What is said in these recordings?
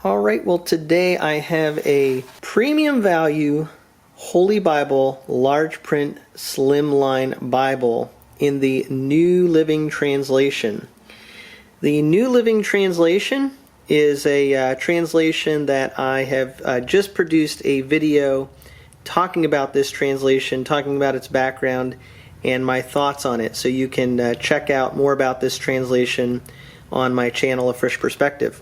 All right, well today I have a premium value Holy Bible large print Slimline Bible in the New Living Translation. The New Living Translation is a translation that I have just produced a video talking about this translation, talking about its background and my thoughts on it. So you can check out more about this translation on my channel, A Fresh Perspective.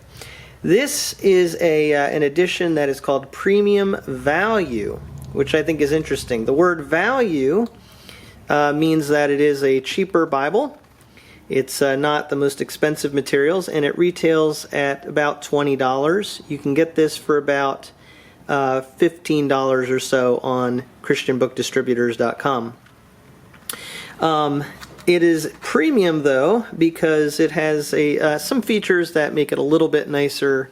This is an edition that is called Premium Value, which I think is interesting. The word value means that it is a cheaper Bible. It's not the most expensive materials, and it retails at about $20. You can get this for about $15 or so on ChristianBookDistributors.com. It is premium though because it has some features that make it a little bit nicer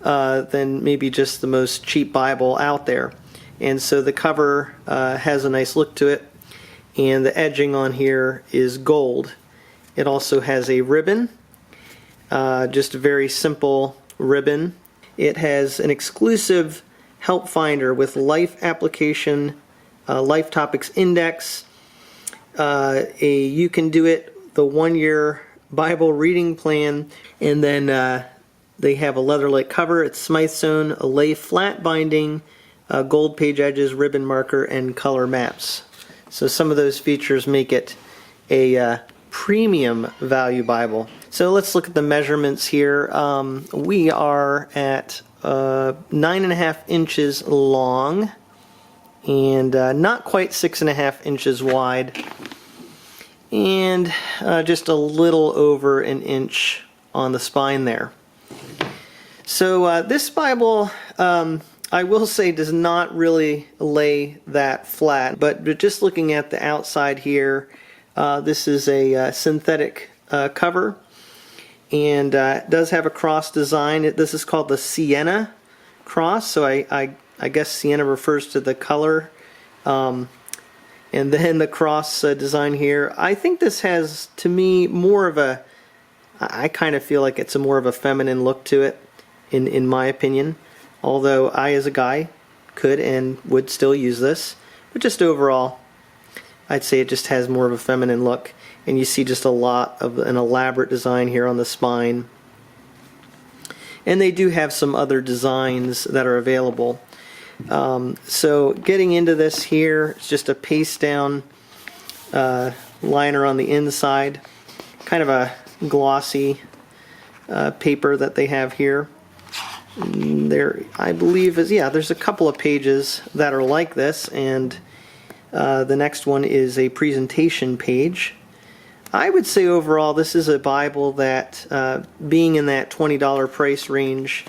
than maybe just the most cheap Bible out there. And so the cover has a nice look to it, and the edging on here is gold. It also has a ribbon, just a very simple ribbon. It has an exclusive help finder with life application, life topics index, you can do it, the 1-year Bible reading plan, and then they have a leather-like cover. It's Sewn, a lay flat binding, gold page edges, ribbon marker, and color maps. So some of those features make it a premium value Bible. So let's look at the measurements here. We are at 9.5 inches long and not quite 6.5 inches wide, and just a little over an inch on the spine there. So this Bible, I will say, does not really lay that flat, but just looking at the outside here, this is a synthetic cover, and it does have a cross design. This is called the Sienna cross, so I guess Sienna refers to the color, and then the cross design here. I think this has, to me, more of a, I kind of feel like it's more of a feminine look to it, in my opinion, although I as a guy could and would still use this, but just overall I'd say it just has more of a feminine look, and you see just a lot of an elaborate design here on the spine. And they do have some other designs that are available. So getting into this here, it's just a paste down liner on the inside, kind of a glossy paper that they have here. There, I believe, there's a couple of pages that are like this, and the next one is a presentation page. I would say overall this is a Bible that, being in that $20 price range,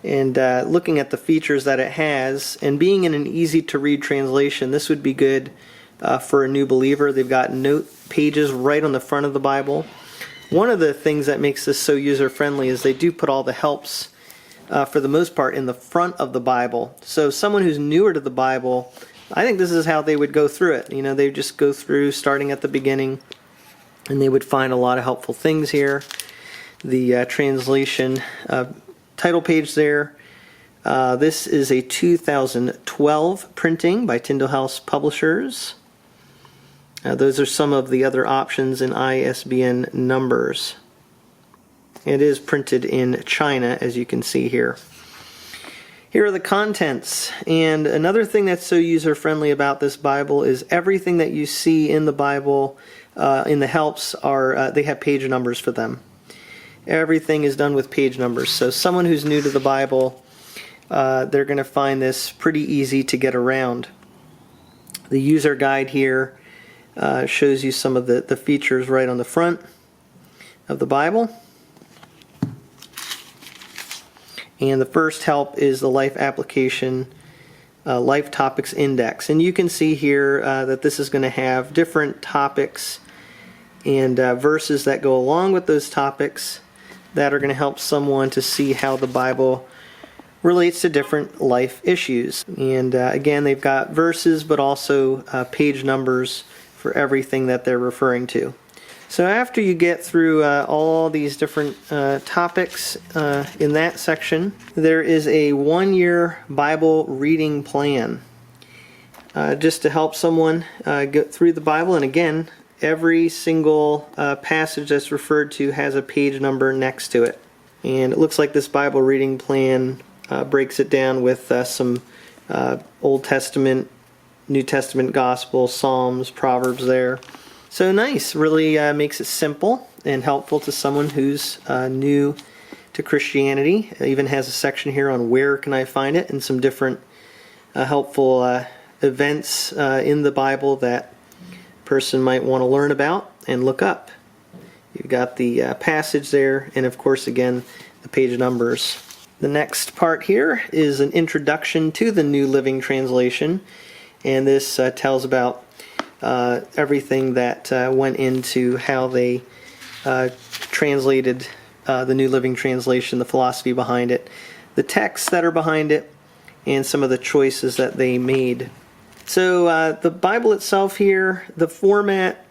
and looking at the features that it has, and being in an easy-to-read translation, this would be good for a new believer. They've got note pages right on the front of the Bible. One of the things that makes this so user-friendly is they do put all the helps, for the most part, in the front of the Bible. So someone who's newer to the Bible, I think this is how they would go through it. You know, they just go through starting at the beginning, and they would find a lot of helpful things here. The translation title page there. This is a 2012 printing by Tyndale Publishers. Those are some of the other options in ISBN numbers. It is printed in China, as you can see here. Here are the contents, and another thing that's so user-friendly about this Bible is everything that you see in the Bible, in the helps, are they have page numbers for them. Everything is done with page numbers, so someone who's new to the Bible, they're going to find this pretty easy to get around. The user guide here shows you some of the features right on the front of the Bible. And the first help is the Life Application Life Topics Index. And you can see here that this is going to have different topics and verses that go along with those topics that are going to help someone to see how the Bible relates to different life issues. And again, they've got verses but also page numbers for everything that they're referring to. So after you get through all these different topics in that section, there is a 1-year Bible reading plan just to help someone get through the Bible. And again, every single passage that's referred to has a page number next to it. And it looks like this Bible reading plan breaks it down with some Old Testament, New Testament Gospel, Psalms, Proverbs there. So nice, really makes it simple and helpful to someone who's new to Christianity. It even has a section here on where can I find it and some different helpful events in the Bible that a person might want to learn about and look up. You've got the passage there, and of course again the page numbers. The next part here is an introduction to the New Living Translation, and this tells about everything that went into how they translated the New Living Translation, the philosophy behind it, the texts that are behind it, and some of the choices that they made. So the Bible itself here, the format,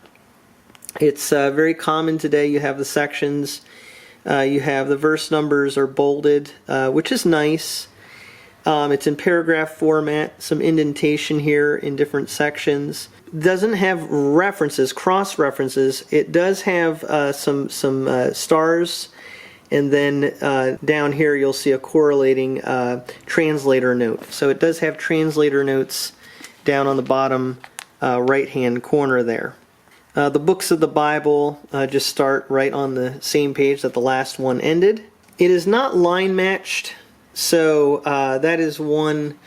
it's very common today. You have the sections, you have the verse numbers are bolded, which is nice. It's in paragraph format, some indentation here in different sections. Doesn't have references, cross-references. It does have some stars, and then down here you'll see a correlating translator note. So it does have translator notes down on the bottom right-hand corner there. The books of the Bible just start right on the same page that the last one ended. It is not line matched, so that is one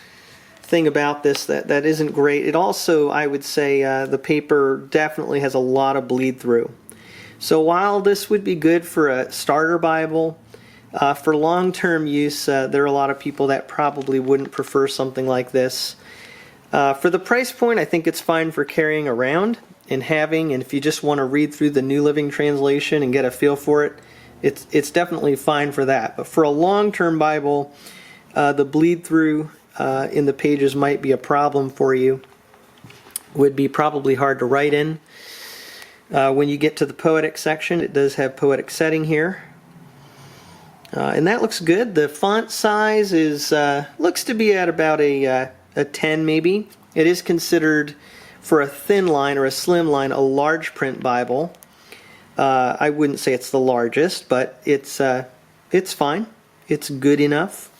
thing about this that isn't great. It also, I would say, the paper definitely has a lot of bleed through. So while this would be good for a starter Bible, for long-term use, there are a lot of people that probably wouldn't prefer something like this. For the price point, I think it's fine for carrying around and having, and if you just want to read through the New Living Translation and get a feel for it, it's definitely fine for that. But for a long-term Bible, the bleed through in the pages might be a problem for you. Would be probably hard to write in. When you get to the poetic section, it does have poetic setting here. And that looks good. The font size is looks to be at about a 10 maybe. It is considered, for a thin line or a slim line, a large print Bible. I wouldn't say it's the largest, but it's fine. It's good enough.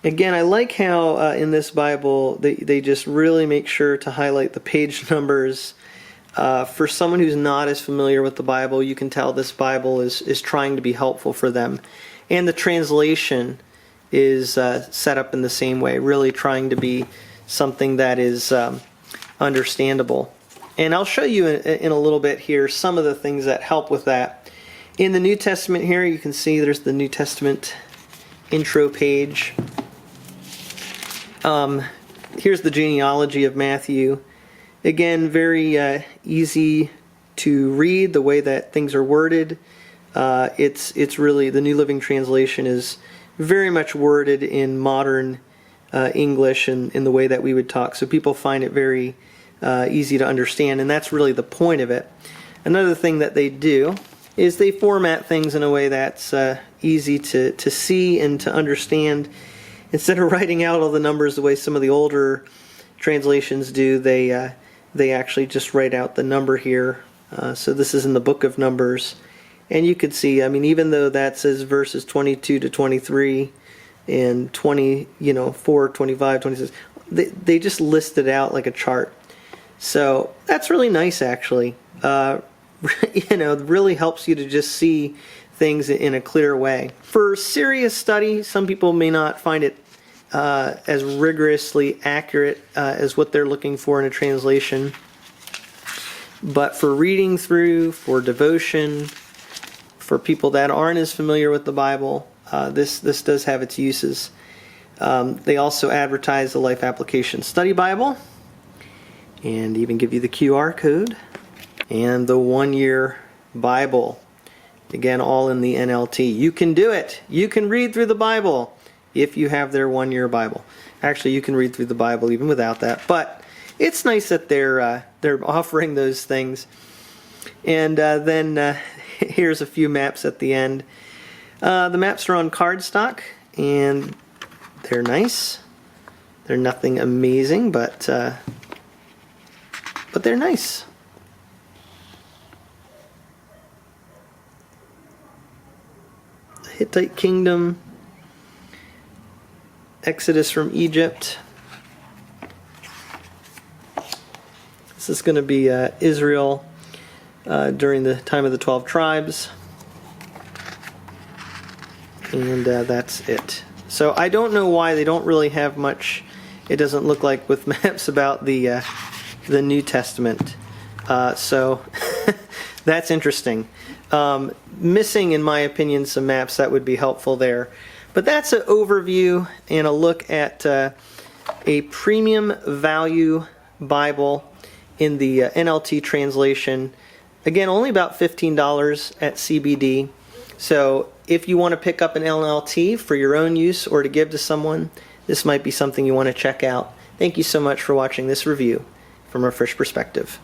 Again, I like how in this Bible they just really make sure to highlight the page numbers. For someone who's not as familiar with the Bible, you can tell this Bible is trying to be helpful for them. And the translation is set up in the same way, really trying to be something that is understandable. And I'll show you in a little bit here some of the things that help with that. In the New Testament here, you can see there's the New Testament intro page. Here's the genealogy of Matthew. Again, very easy to read the way that things are worded. It's really, the New Living Translation is very much worded in modern English and in the way that we would talk, so people find it very easy to understand, and that's really the point of it. Another thing that they do is they format things in a way that's easy to see and to understand. Instead of writing out all the numbers the way some of the older translations do, they actually just write out the number here. So this is in the book of Numbers, and you could see, I mean, even though that says verses 22 to 23 and 24, 25, 26, they just list it out like a chart. So that's really nice, actually. It really helps you to just see things in a clear way. For serious study, some people may not find it as rigorously accurate as what they're looking for in a translation. But for reading through, for devotion, for people that aren't as familiar with the Bible, this does have its uses. They also advertise the Life Application Study Bible, and even give you the QR code, and the 1-year Bible. Again, all in the NLT. You can do it. You can read through the Bible if you have their 1-year Bible. Actually, you can read through the Bible even without that, but it's nice that they're offering those things. And then here's a few maps at the end. The maps are on cardstock, and they're nice. They're nothing amazing, but they're nice. The Hittite Kingdom, Exodus from Egypt. This is going to be Israel during the time of the 12 tribes. And that's it. So I don't know why they don't really have much, it doesn't look like, with maps about the New Testament. So that's interesting. Missing, in my opinion, some maps that would be helpful there. But that's an overview and a look at a premium value Bible in the NLT translation. Again, only about $15 at CBD. So if you want to pick up an NLT for your own use or to give to someone, this might be something you want to check out. Thank you so much for watching this review from A Fresh Perspective.